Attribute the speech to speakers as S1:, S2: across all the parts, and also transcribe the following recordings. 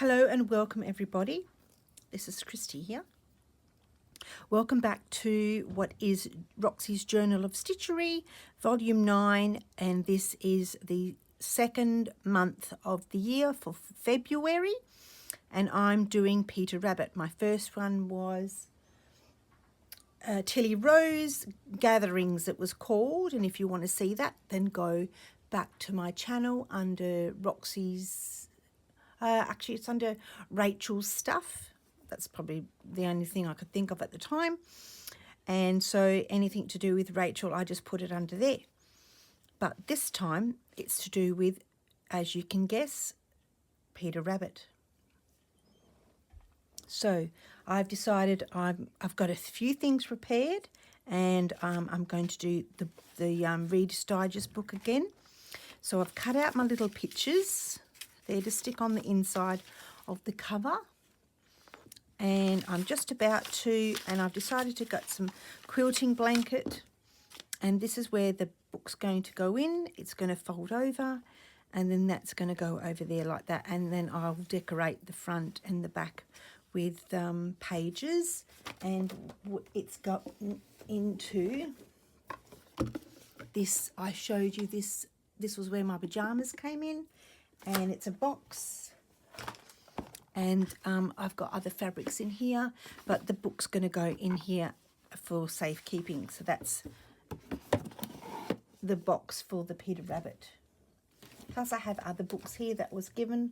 S1: Hello and welcome everybody. This is Kristy here. Welcome back to what is Roxy's Journal of Stitchery, Volume 9, and this is the second month of the year for February, and I'm doing Peter Rabbit. My first one was Tilly Rose Gatherings, it was called, and if you want to see that, then go back to my channel under Roxy's, actually it's under Rachel's stuff. That's probably the only thing I could think of at the time, and so anything to do with Rachel, I just put it under there. But this time it's to do with, as you can guess, Peter Rabbit. So I've decided I've got a few things prepared, and I'm going to do the Reader's Digest book again. So I've cut out my little pictures there to stick on the inside of the cover, and I'm just about to, and I've decided to get some quilting blanket, and this is where the book's going to go in. It's going to fold over, and then that's going to go over there like that, and then I'll decorate the front and the back with pages, and it's got into this. I showed you this. This was where my pajamas came in, and it's a box, and I've got other fabrics in here, but the book's going to go in here for safekeeping. So that's the box for the Peter Rabbit. Plus I have other books here that was given,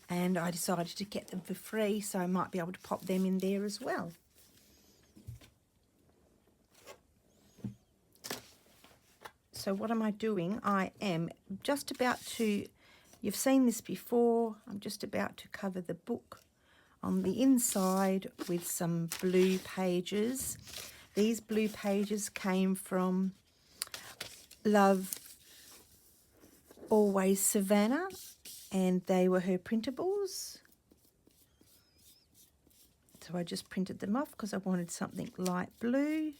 S1: and I decided to get them for free, so I might be able to pop them in there as well. So what am I doing? I am just about to, you've seen this before, I'm just about to cover the book on the inside with some blue pages. These blue pages came from Love Always Savannah, and they were her printables. So I just printed them off because I wanted something light blue.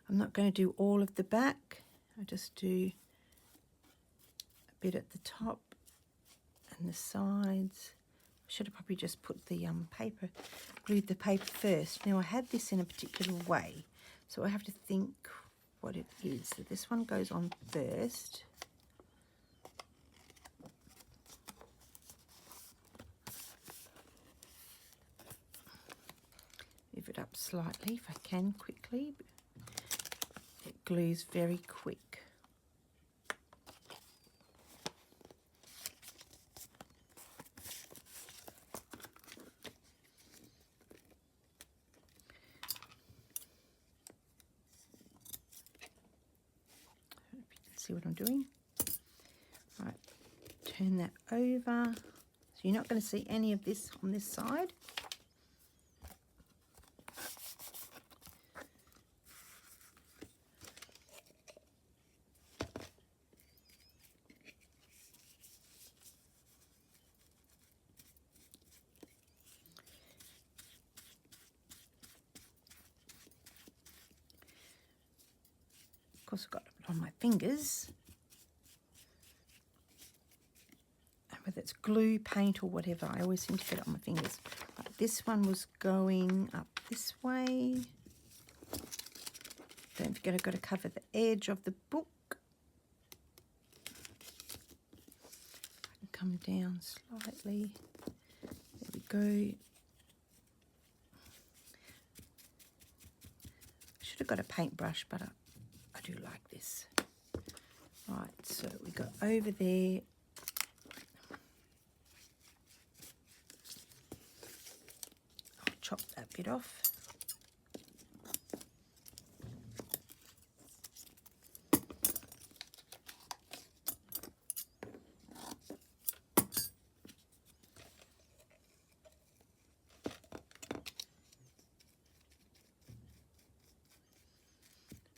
S1: I'm not going to do all of the back. I just do a bit at the top and the sides. Should have probably just put the paper, glued the paper first. Now I had this in a particular way, so I have to think what it is. So this one goes on first. Move it up slightly if I can quickly. It glues very quick. See what I'm doing? Right, turn that over. So you're not going to see any of this on this side. Of course, I've got it on my fingers, and whether it's glue, paint, or whatever, I always seem to get it on my fingers. Right, this one was going up this way. Don't forget, I've got to cover the edge of the book. I can come down slightly. There we go. Should have got a paintbrush, but I do like this. Right, so we go over there. I'll chop that bit off.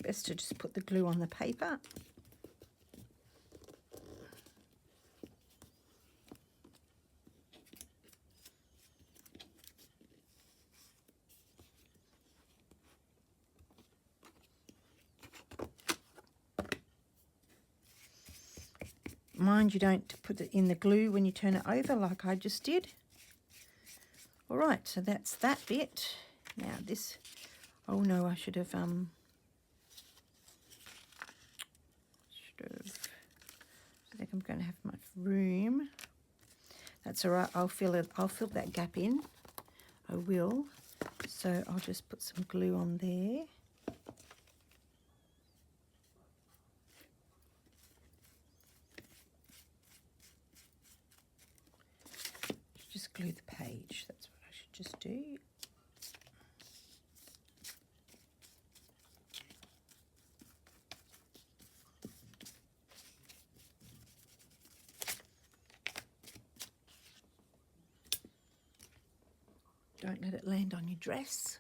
S1: Best to just put the glue on the paper. mind you don't put it in the glue when you turn it over like I just did. All right, so that's that bit. Now this, oh no, I should have, I think I'm going to have much room. That's all right, I'll fill that gap in. I will. So I'll just put some glue on there. Just glue the page, that's what I should just do. Don't let it land on your dress.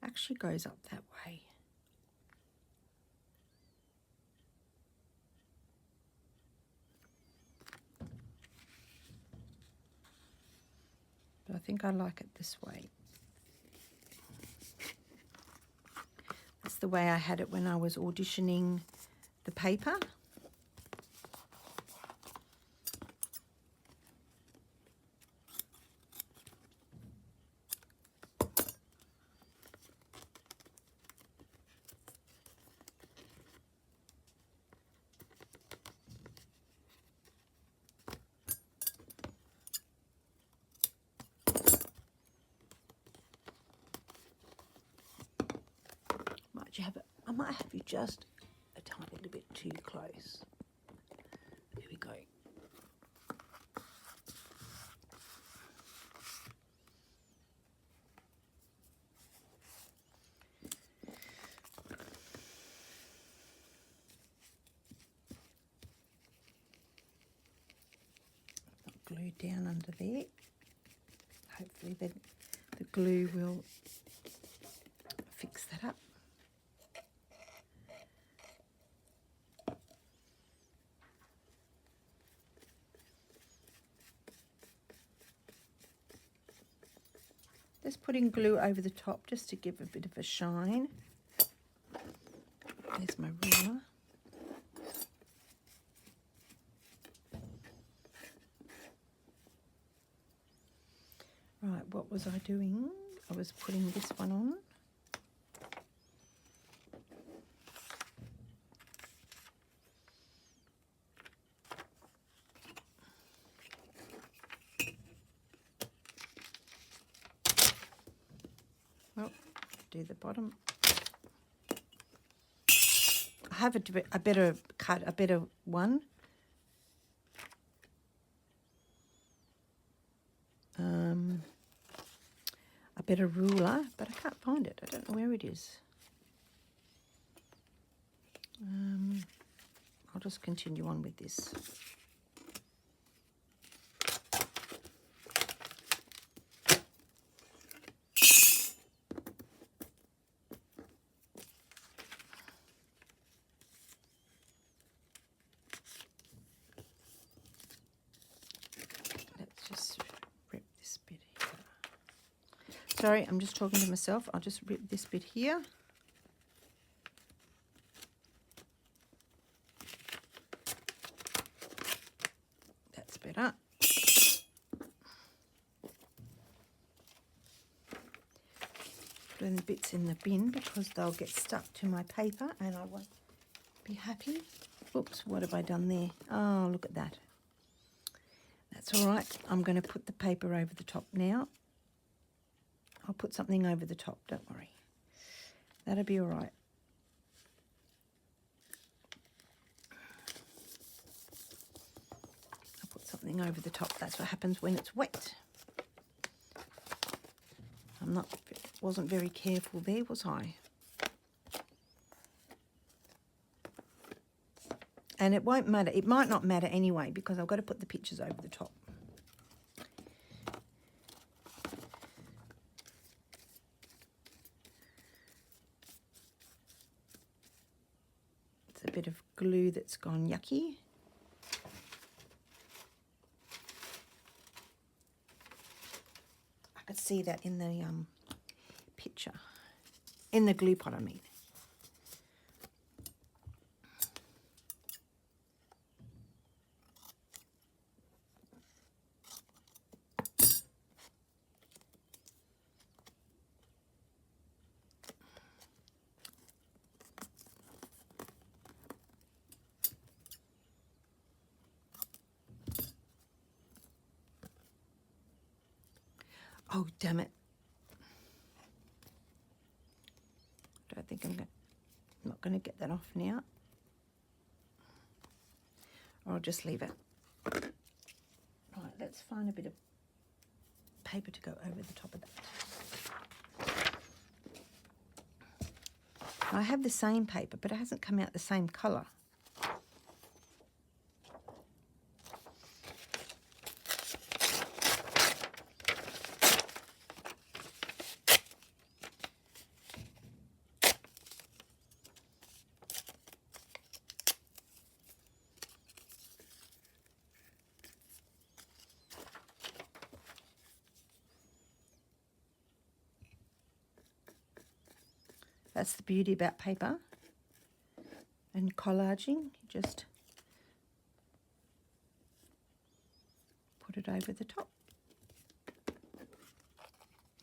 S1: Actually goes up that way. But I think I like it this way. That's the way I had it when I was auditioning the paper. I might have you just a tiny little bit too close. There we go. Glue down under there. Hopefully the glue will fix that up. Just putting glue over the top just to give a bit of a shine. There's my ruler. Right, what was I doing? I was putting this one on. Well, do the bottom. I have a better one. A better ruler, but I can't find it. I don't know where it is. I'll just continue on with this. Sorry, I'm just talking to myself. I'll just rip this bit here. That's better. Putting the bits in the bin because they'll get stuck to my paper and I won't be happy. Oops, what have I done there? Oh, look at that. That's all right. I'm going to put the paper over the top now. I'll put something over the top, don't worry. That'll be all right. I'll put something over the top. That's what happens when it's wet. Wasn't very careful there, was I? And it won't matter. It might not matter anyway because I've got to put the pictures over the top. A bit of glue that's gone yucky. see that in the picture, in the glue pot, I mean. Oh, damn it. I don't think I'm not going to get that off now. Or I'll just leave it. Right, let's find a bit of paper to go over the top of that. I have the same paper, but it hasn't come out the same colour. That's the beauty about paper and collaging. You just put it over the top.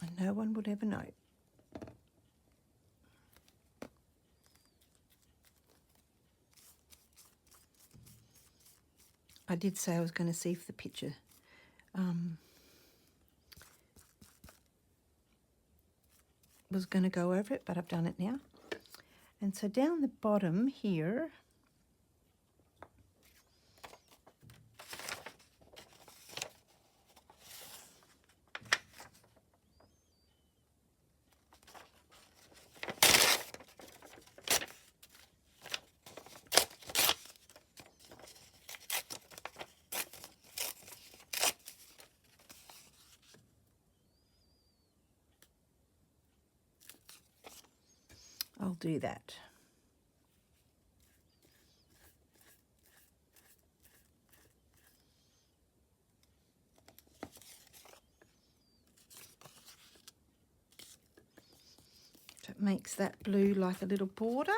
S1: And no one would ever know. I did say I was going to see if the picture was going to go over it, but I've done it now. And so down the bottom here, I'll do that. So it makes that blue like a little border.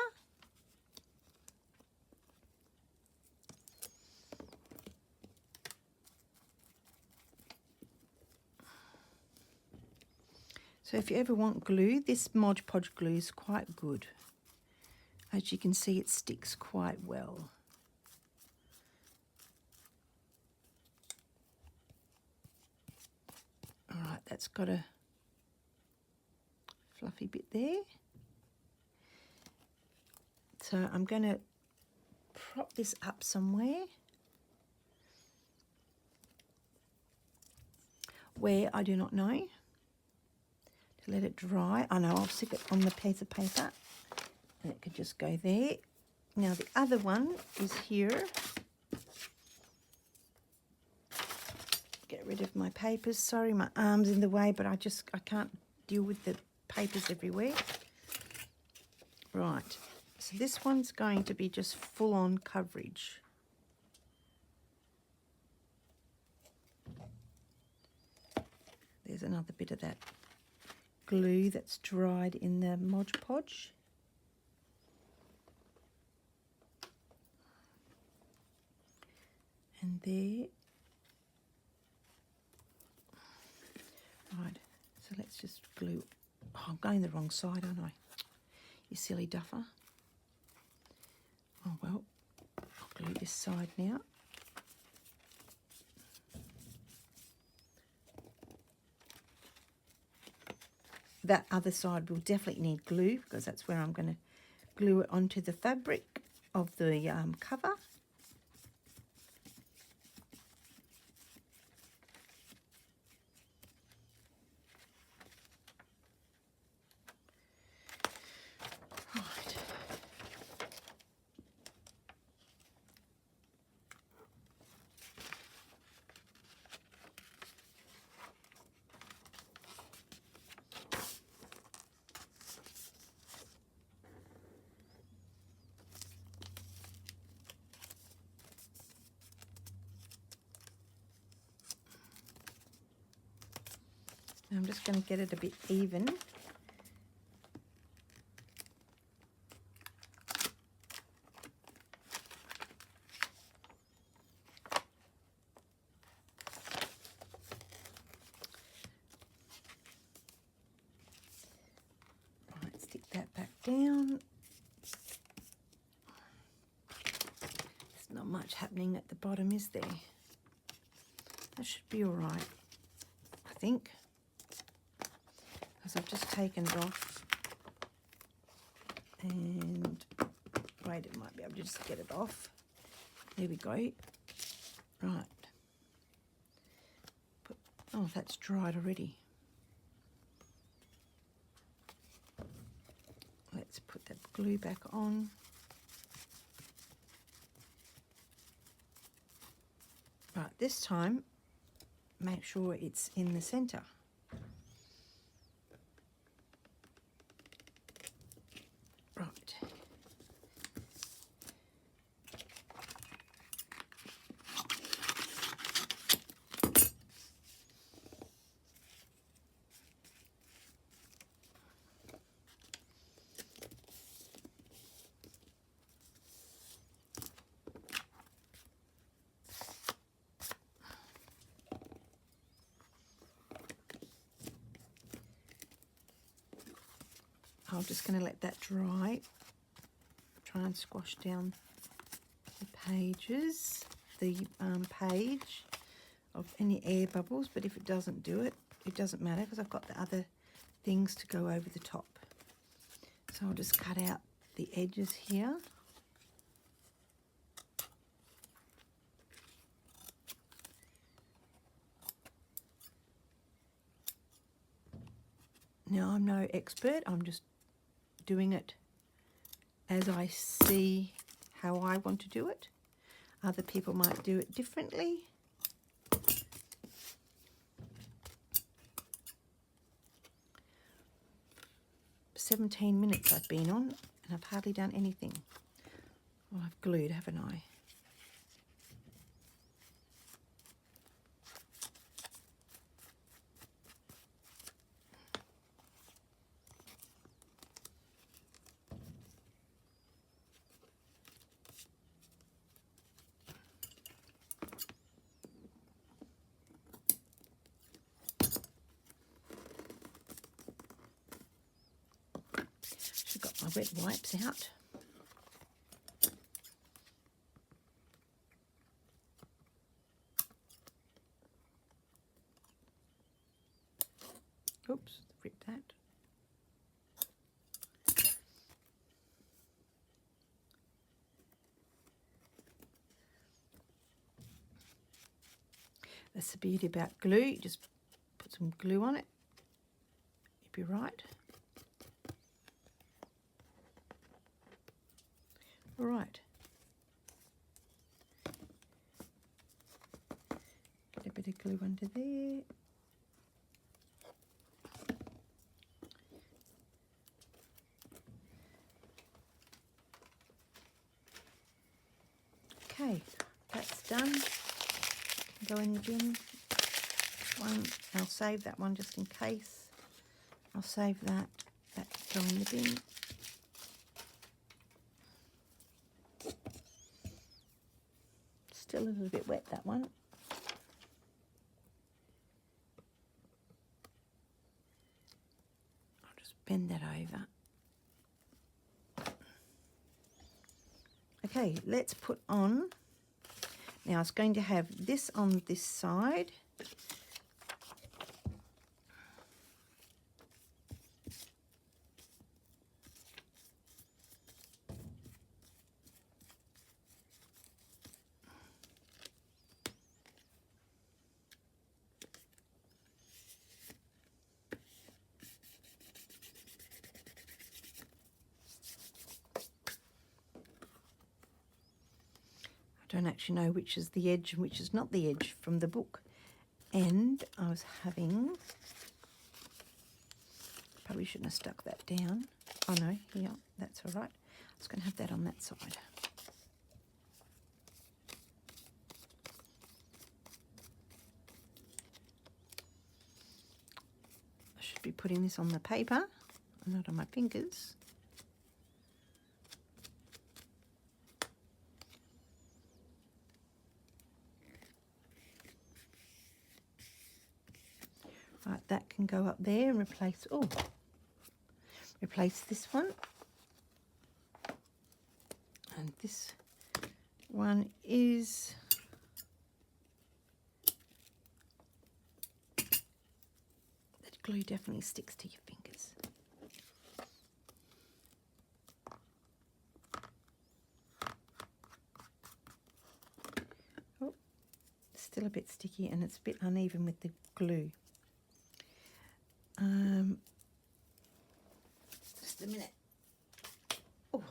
S1: So if you ever want glue, this Mod Podge glue is quite good. As you can see, it sticks quite well. All right, that's got a fluffy bit there. So I'm going to prop this up somewhere where I do not know. To let it dry. I know, I'll stick it on the piece of paper and it could just go there. Now the other one is here. Get rid of my papers. Sorry, my arm's in the way, but I can't deal with the papers everywhere. Right, so this one's going to be just full-on coverage. There's another bit of that glue that's dried in the Mod Podge. And there. Right, so let's just glue. Oh, I'm going the wrong side, aren't I? You silly duffer. Oh well, I'll glue this side now. That other side will definitely need glue because that's where I'm going to glue it onto the fabric of the cover. Right. I'm just going to get it a bit even. Right, stick that back down. There's not much happening at the bottom, is there? That should be all right, I think, because I've just taken it off, and wait, it might be able to just get it off. There we go. Right. Oh, that's dried already. Let's put that glue back on. Right, this time, make sure it's in the centre. Right. I'm just going to let that dry. Try and squash down the pages, the page of any air bubbles, but if it doesn't do it, it doesn't matter because I've got the other things to go over the top. So I'll just cut out the edges here. Now, I'm no expert, I'm just doing it as I see how I want to do it. Other people might do it differently. "17 minutes I've been on and I've hardly done anything. Well, I've glued, haven't I? I've got my wet wipes out. Oops, rip that. That's the beauty about glue. You just put some glue on it. You'll be right. All right. Get a bit of glue under there. Okay, that's done. Go in the bin. One, I'll save that one just in case. I'll save that. That can go in the bin. Still a little bit wet, that one. I'll just bend that over. Okay, let's put on. Now it's going to have this on this side. I don't actually know which is the edge and which is not the edge from the book. And I was having, probably shouldn't have stuck that down. Oh no, yeah, that's all right. I was going to have that on that side. putting this on the paper, not on my fingers. Right, that can go up there and replace this one. And this one is the glue definitely sticks to your fingers. Oh, still a bit sticky and it's a bit uneven with the glue. Just a minute. Oh,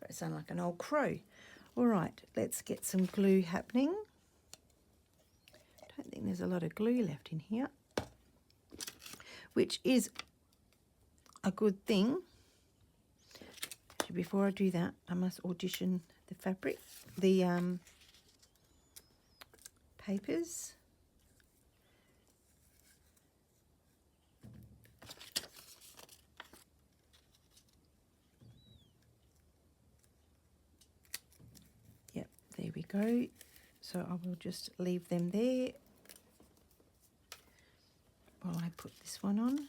S1: got to sound like an old crow. All right, let's get some glue happening. Don't think there's a lot of glue left in here, which is a good thing. Actually, before I do that, I must audition the fabric, the papers. There we go. So I will just leave them there while I put this one on.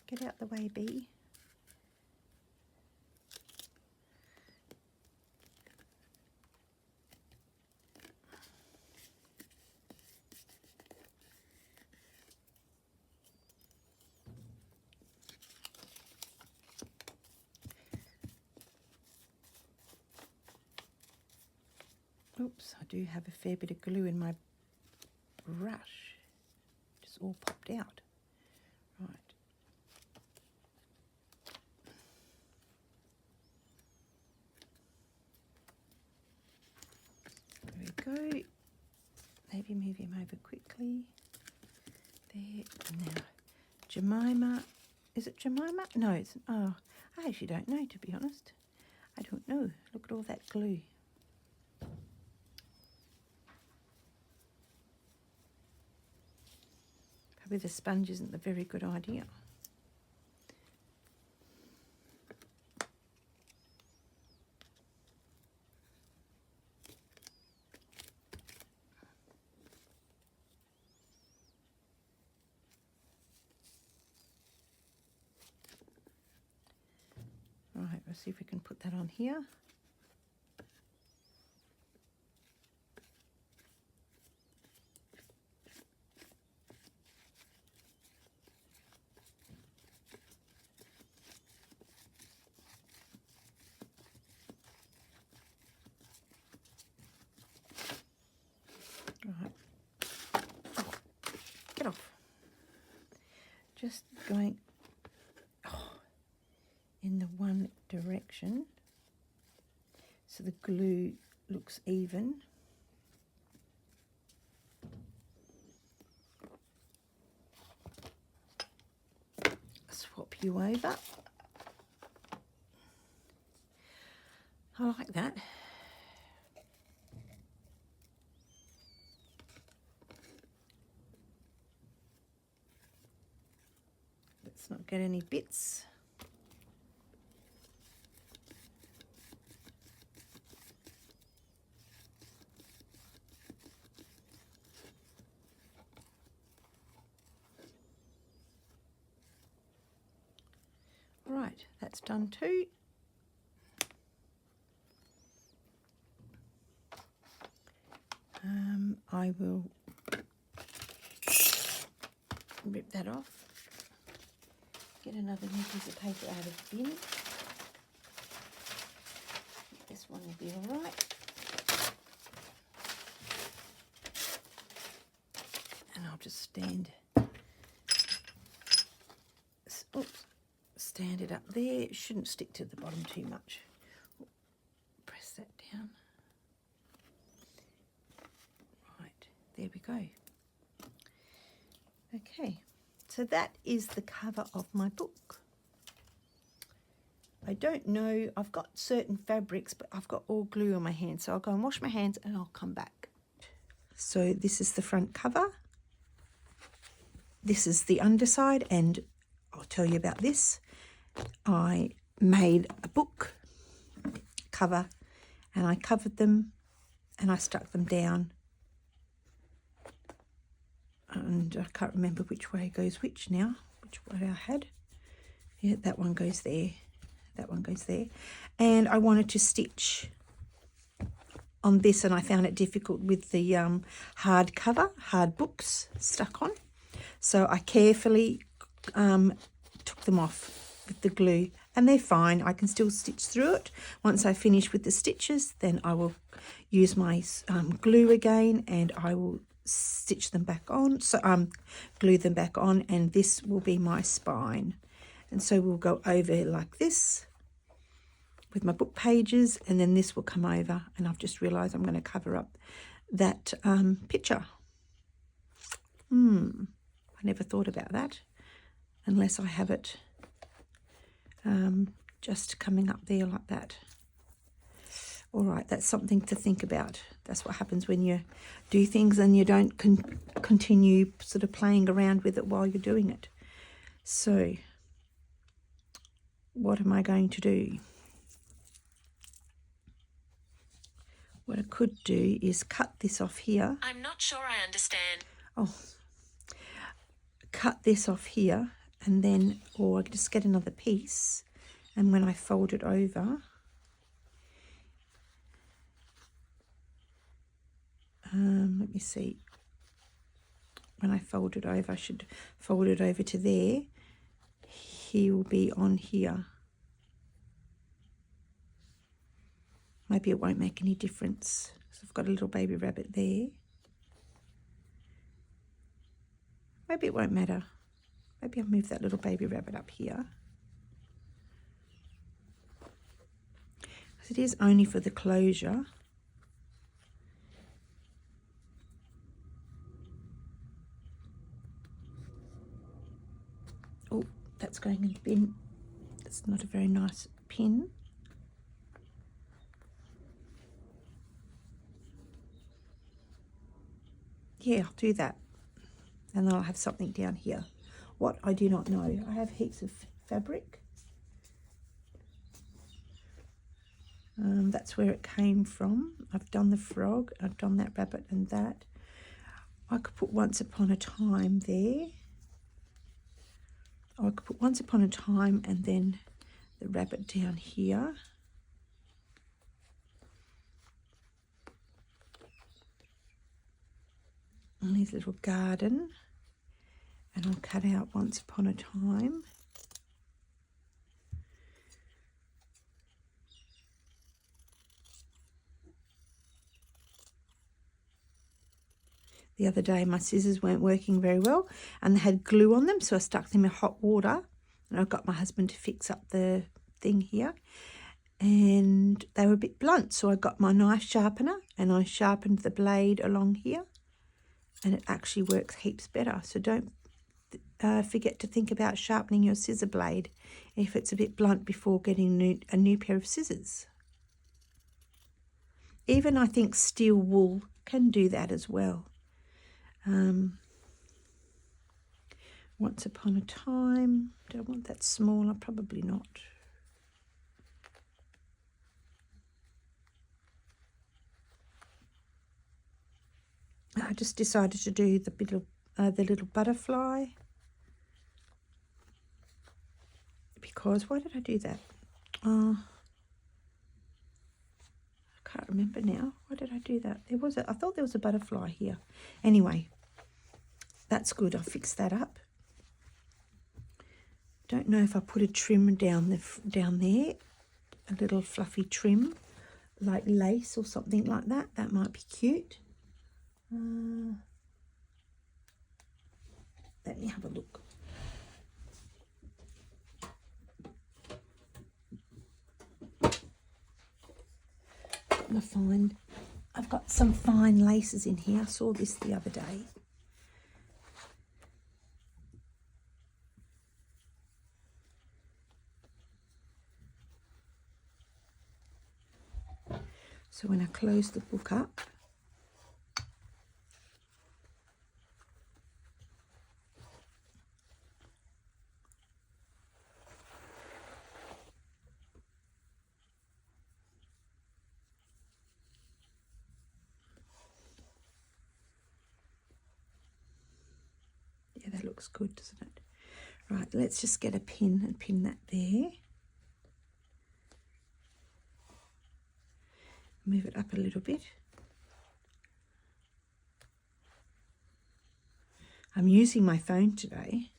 S1: Get out the way, bee. Oops, I do have a fair bit of glue in my brush. Just all popped out. Right. There we go. Maybe move him over quickly. There. Now, Jemima. Is it Jemima? No, it's... Oh, I actually don't know, to be honest. I don't know. Look at all that glue. Probably the sponge isn't a very good idea. Right, let's see if we can put that on here. Right. Oh, get off. Just going in the one direction so the glue looks even. Swap you over. I like that. Let's not get any bits. Right, that's done too. I will rip that off. Get another new piece of paper out of the bin. This one will be all right. And I'll just stand stand it up there. It shouldn't stick to the bottom too much. Press that down. Right, there we go. Okay, so that is the cover of my book. I don't know, I've got certain fabrics, but I've got all glue on my hands, so I'll go and wash my hands and I'll come back. So this is the front cover. This is the underside, and I'll tell you about this. I made a book cover and I covered them and I stuck them down. And I can't remember which way goes which now, which way I had. Yeah, that one goes there. That one goes there. And I wanted to stitch on this, and I found it difficult with the hard cover, hard books stuck on. So I carefully took them off with the glue, and they're fine. I can still stitch through it. Once I finish with the stitches, then I will use my glue again, and I will stitch them back on, so glue them back on, and this will be my spine. And so we'll go over like this with my book pages, and then this will come over, and I've just realised I'm going to cover up that picture. I never thought about that unless I have it just coming up there like that. All right, that's something to think about. That's what happens when you do things and you don't continue sort of playing around with it while you're doing it. So what am I going to do? What I could do is cut this off here.
S2: I'm not sure I understand.
S1: Oh, cut this off here, and then, or just get another piece, and when I fold it over, let me see, when I fold it over, I should fold it over to there. He will be on here. Maybe it won't make any difference. So I've got a little baby rabbit there. Maybe it won't matter. Maybe I'll move that little baby rabbit up here. It is only for the closure. Oh, that's going in the bin. That's not a very nice pin. Yeah, I'll do that. And then I'll have something down here. What, I do not know. I have heaps of fabric. That's where it came from. I've done the frog, I've done that rabbit and that. I could put Once Upon a Time there. Or I could put Once Upon a Time and then the rabbit down here. And his little garden. And I'll cut out Once Upon a Time. The other day my scissors weren't working very well and they had glue on them, so I stuck them in hot water, and I got my husband to fix up the thing here, and they were a bit blunt, so I got my knife sharpener and I sharpened the blade along here, and it actually works heaps better. So don't forget to think about sharpening your scissor blade if it's a bit blunt before getting a new pair of scissors. Even I think steel wool can do that as well. Once Upon a Time, do I want that smaller? Probably not. I just decided to do the little butterfly, because why did I do that? I can't remember now. Why did I do that? I thought there was a butterfly here. Anyway, that's good. I'll fix that up. Don't know if I put a trim down there, a little fluffy trim, like lace or something like that. That might be cute. Let me have a look. trying to find, I've got some fine laces in here. I saw this the other day. So when I close the book up, yeah, that looks good, doesn't it? Right, let's just get a pin and pin that there. Move it up a little bit. I'm using my phone today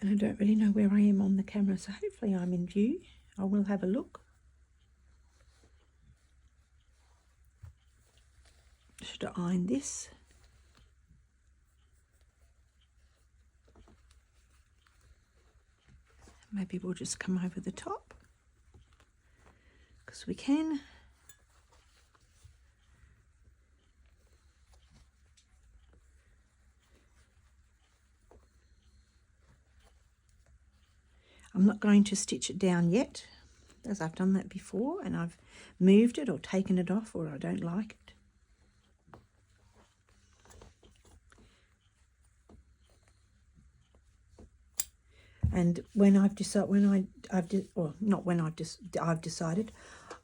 S1: and I don't really know where I am on the camera, so hopefully I'm in view. I will have a look. Should I iron this? Maybe we'll just come over the top, because we can. I'm not going to stitch it down yet, as I've done that before and I've moved it or taken it off, or I don't like it. And when I've decided,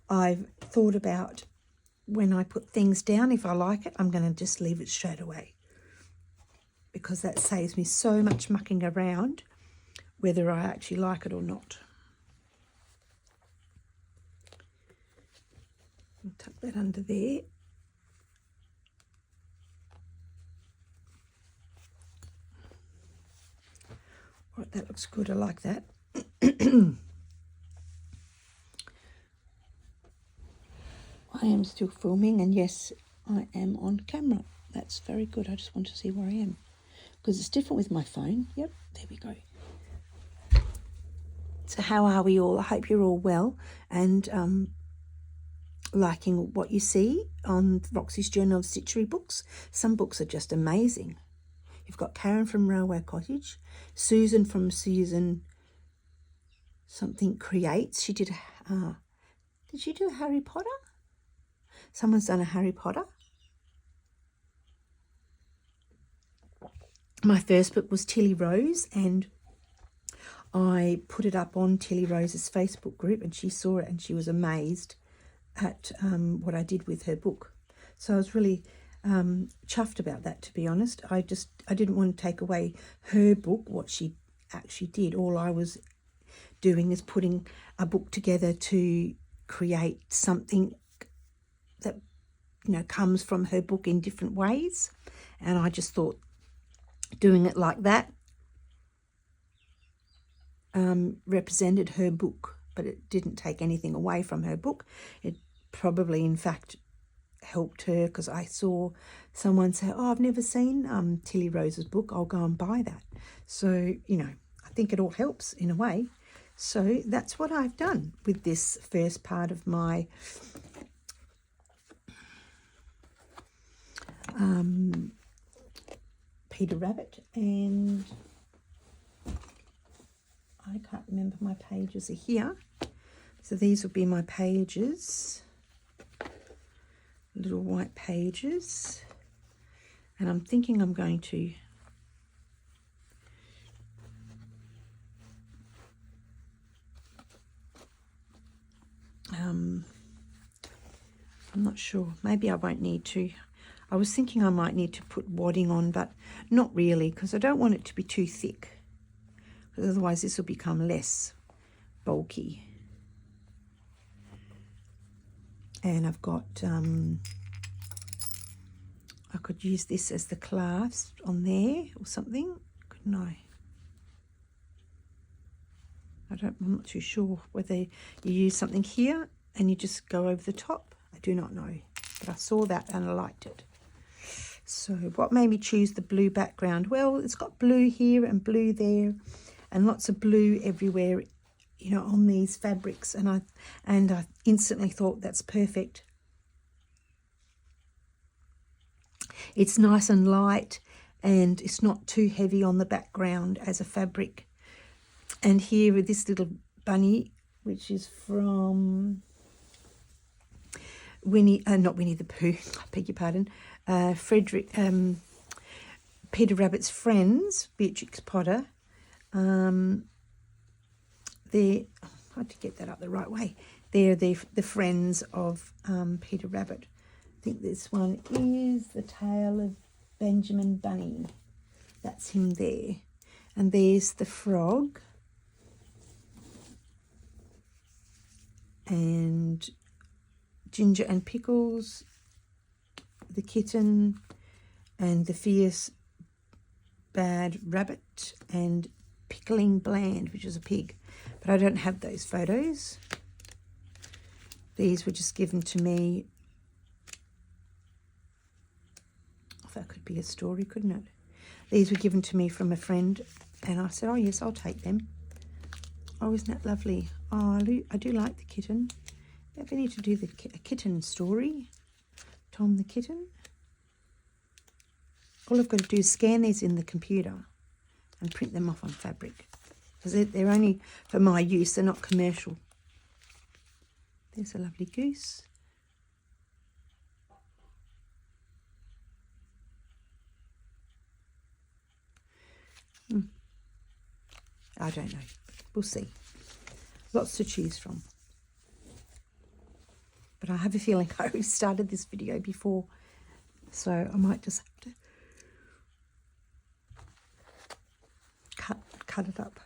S1: I've thought about when I put things down, if I like it, I'm going to just leave it straight away, because that saves me so much mucking around whether I actually like it or not. I'll tuck that under there. Right, that looks good. I like that. I am still filming, and yes, I am on camera. That's very good. I just want to see where I am, because it's different with my phone. Yep, there we go. So how are we all? I hope you're all well and liking what you see on Roxy's Journal of Stitchery books. Some books are just amazing. You've got Karen from Railway Cottage, Susan from Susan something Creates. She did did she do a Harry Potter? Someone's done a Harry Potter. My first book was Tilly Rose, and I put it up on Tilly Rose's Facebook group, and she saw it and she was amazed at what I did with her book. So I was really chuffed about that, to be honest. I didn't want to take away her book, what she actually did. All I was doing is putting a book together to create something that, you know, comes from her book in different ways. And I just thought doing it like that represented her book, but it didn't take anything away from her book. It probably, in fact, helped her, because I saw someone say, oh, I've never seen Tilly Rose's book, I'll go and buy that. So, you know, I think it all helps in a way. So that's what I've done with this first part of my Peter Rabbit, and I can't remember, my pages are here. So these will be my pages, little white pages. And I'm thinking I'm going to I'm not sure, maybe I won't need to. I was thinking I might need to put wadding on, but not really, because I don't want it to be too thick, because otherwise this will become less bulky. And I've got, I could use this as the clasp on there or something, couldn't I? I'm not too sure whether you use something here and you just go over the top. I do not know, but I saw that and I liked it. So what made me choose the blue background? Well, it's got blue here and blue there and lots of blue everywhere you know, on these fabrics, and I instantly thought that's perfect. It's nice and light, and it's not too heavy on the background as a fabric. And here with this little bunny, which is from not Winnie the Pooh, I beg your pardon, Peter Rabbit's friends, Beatrix Potter. They're, I had to get that up the right way. They're the friends of Peter Rabbit. I think this one is The Tale of Benjamin Bunny. That's him there. And there's the frog. And Ginger and Pickles, the kitten, and the fierce bad rabbit, and Pickling Bland, which is a pig. But I don't have those photos. These were just given to me. Oh, that could be a story, couldn't it? These were given to me from a friend, and I said, oh yes, I'll take them. Oh, isn't that lovely? Oh, I do like the kitten. Maybe I need to do the kitten story. Tom the kitten. All I've got to do is scan these in the computer and print them off on fabric, because they're only for my use, they're not commercial. There's a lovely goose. I don't know. We'll see. Lots to choose from. But I have a feeling I started this video before, so I might just have to cut it up.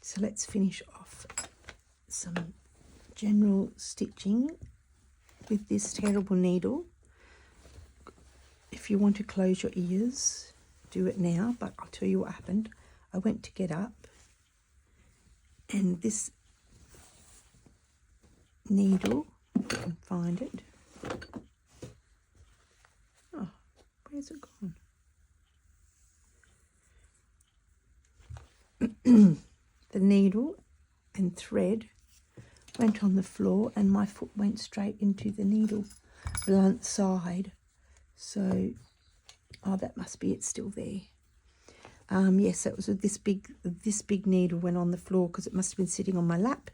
S1: So let's finish off some general stitching with this terrible needle. If you want to close your ears, do it now, but I'll tell you what happened. I went to get up, and this needle, if I can find it. Oh, where's it gone? The needle and thread went on the floor, and my foot went straight into the needle, blunt side. So, oh, that must be it still there. Yes, it was this big needle went on the floor, because it must have been sitting on my lap,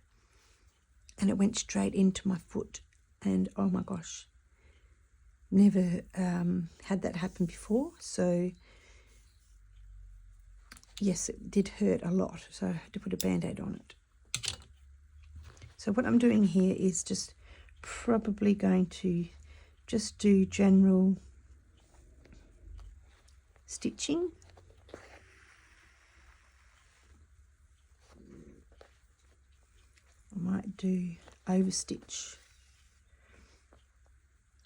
S1: and it went straight into my foot. And oh my gosh, never had that happen before. So yes, it did hurt a lot, so I had to put a band-aid on it. So what I'm doing here is just probably going to just do general stitching. I might do overstitch.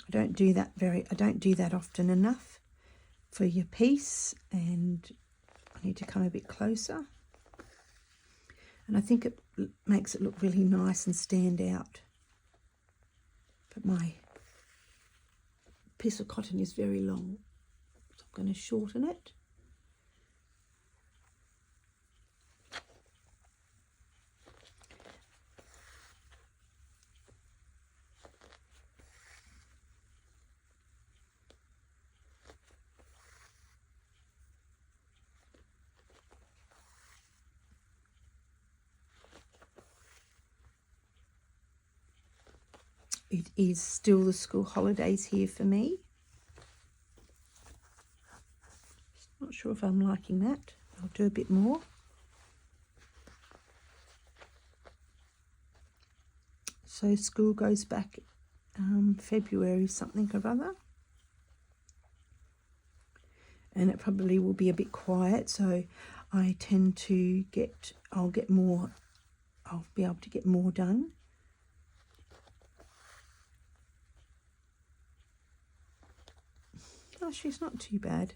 S1: I don't do that often enough for your piece, and I need to come a bit closer. And I think it makes it look really nice and stand out. But my piece of cotton is very long, so I'm going to shorten it. It is still the school holidays here for me. Not sure if I'm liking that. I'll do a bit more. So school goes back February something or other. And it probably will be a bit quiet, so I tend to I'll be able to get more done. Oh, she's not too bad.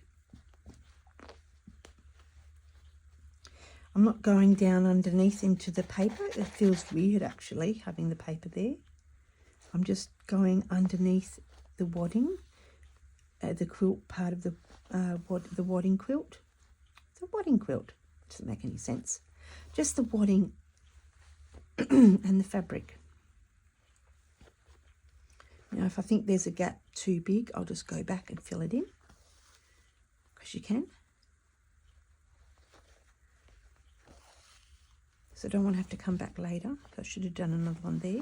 S1: I'm not going down underneath into the paper. It feels weird actually having the paper there. I'm just going underneath the wadding, the quilt part of the wadding quilt. It's a wadding quilt. Doesn't make any sense. Just the wadding and the fabric. Now, if I think there's a gap too big, I'll just go back and fill it in, because you can. So I don't want to have to come back later. I should have done another one there.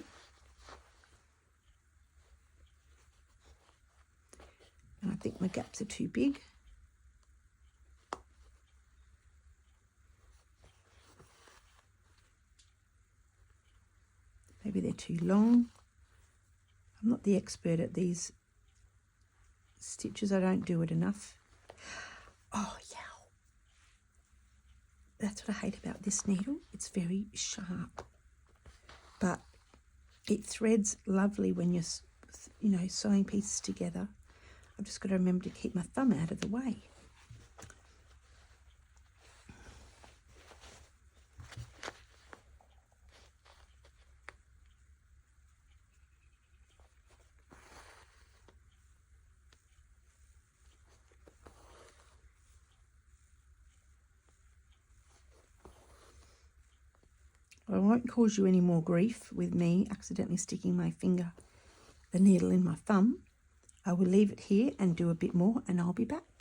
S1: And I think my gaps are too big. Maybe they're too long. I'm not the expert at these stitches. I don't do it enough. Oh, yeah. That's what I hate about this needle. It's very sharp. But it threads lovely when you're, sewing pieces together. I've just got to remember to keep my thumb out of the way. I won't cause you any more grief with me accidentally sticking the needle in my thumb. I will leave it here and do a bit more, and I'll be back.